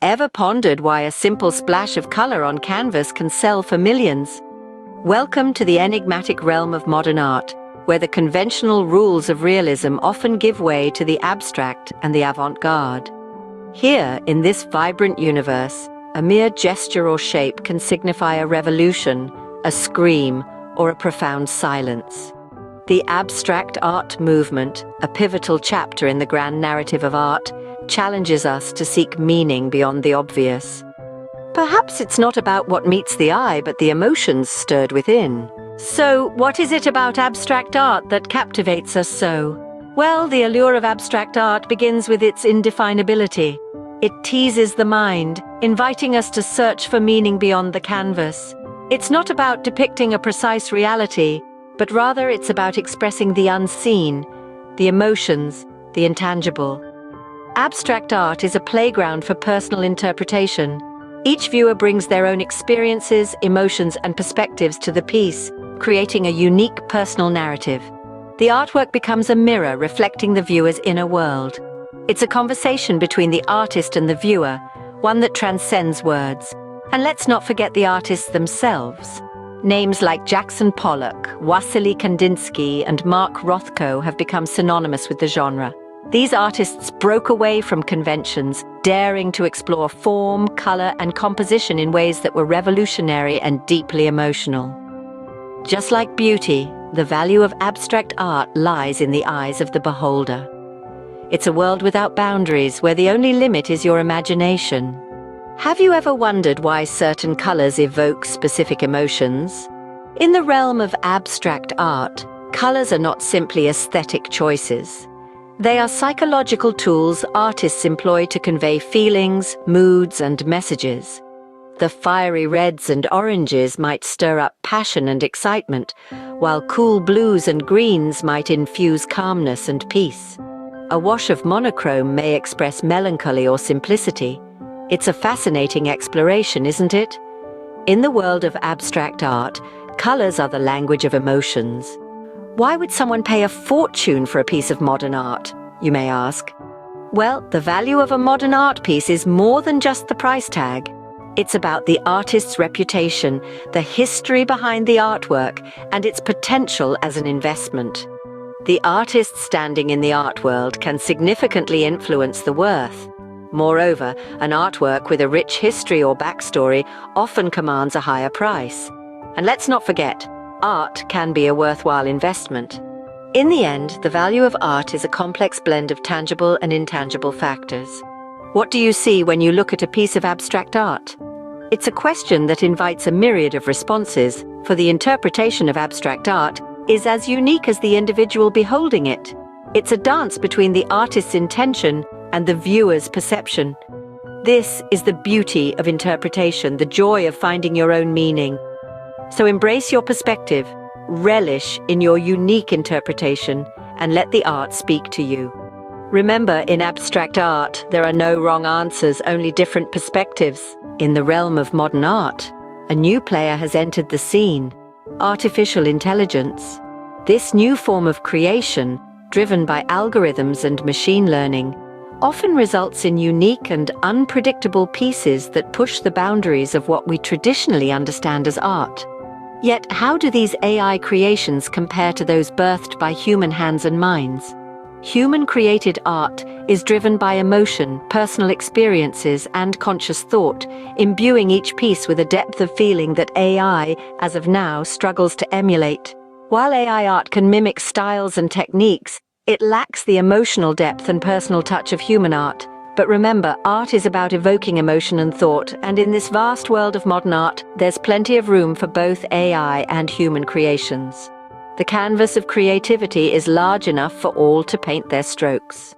Ever pondered why a simple splash of color on canvas can sell for millions? Welcome to the enigmatic realm of modern art, where the conventional rules of realism often give way to the abstract and the avant-garde. Here, in this vibrant universe, a mere gesture or shape can signify a revolution, a scream, or a profound silence. The abstract art movement, a pivotal chapter in the grand narrative of art, challenges us to seek meaning beyond the obvious. Perhaps it's not about what meets the eye, but the emotions stirred within. So, what is it about abstract art that captivates us so? Well, the allure of abstract art begins with its indefinability. It teases the mind, inviting us to search for meaning beyond the canvas. It's not about depicting a precise reality, but rather it's about expressing the unseen, the emotions, the intangible. Abstract art is a playground for personal interpretation. Each viewer brings their own experiences, emotions, and perspectives to the piece, creating a unique personal narrative. The artwork becomes a mirror reflecting the viewer's inner world. It's a conversation between the artist and the viewer, one that transcends words. And let's not forget the artists themselves. Names like Jackson Pollock, Wassily Kandinsky, and Mark Rothko have become synonymous with the genre. These artists broke away from conventions, daring to explore form, color, and composition in ways that were revolutionary and deeply emotional. Just like beauty, the value of abstract art lies in the eyes of the beholder. It's a world without boundaries, where the only limit is your imagination. Have you ever wondered why certain colors evoke specific emotions? In the realm of abstract art, colors are not simply aesthetic choices. They are psychological tools artists employ to convey feelings, moods, and messages. The fiery reds and oranges might stir up passion and excitement, while cool blues and greens might infuse calmness and peace. A wash of monochrome may express melancholy or simplicity. It's a fascinating exploration, isn't it? In the world of abstract art, colors are the language of emotions. Why would someone pay a fortune for a piece of modern art, you may ask? Well, the value of a modern art piece is more than just the price tag. It's about the artist's reputation, the history behind the artwork, and its potential as an investment. The artist standing in the art world can significantly influence the worth. Moreover, an artwork with a rich history or backstory often commands a higher price. And let's not forget, art can be a worthwhile investment. In the end, the value of art is a complex blend of tangible and intangible factors. What do you see when you look at a piece of abstract art? It's a question that invites a myriad of responses, for the interpretation of abstract art is as unique as the individual beholding it. It's a dance between the artist's intention and the viewer's perception. This is the beauty of interpretation, the joy of finding your own meaning. So embrace your perspective, relish in your unique interpretation, and let the art speak to you. Remember, in abstract art, there are no wrong answers, only different perspectives. In the realm of modern art, a new player has entered the scene: artificial intelligence. This new form of creation, driven by algorithms and machine learning, often results in unique and unpredictable pieces that push the boundaries of what we traditionally understand as art. Yet, how do these AI creations compare to those birthed by human hands and minds? Human-created art is driven by emotion, personal experiences, and conscious thought, imbuing each piece with a depth of feeling that AI, as of now, struggles to emulate. While AI art can mimic styles and techniques, it lacks the emotional depth and personal touch of human art. But remember, art is about evoking emotion and thought, and in this vast world of modern art, there's plenty of room for both AI and human creations. The canvas of creativity is large enough for all to paint their strokes.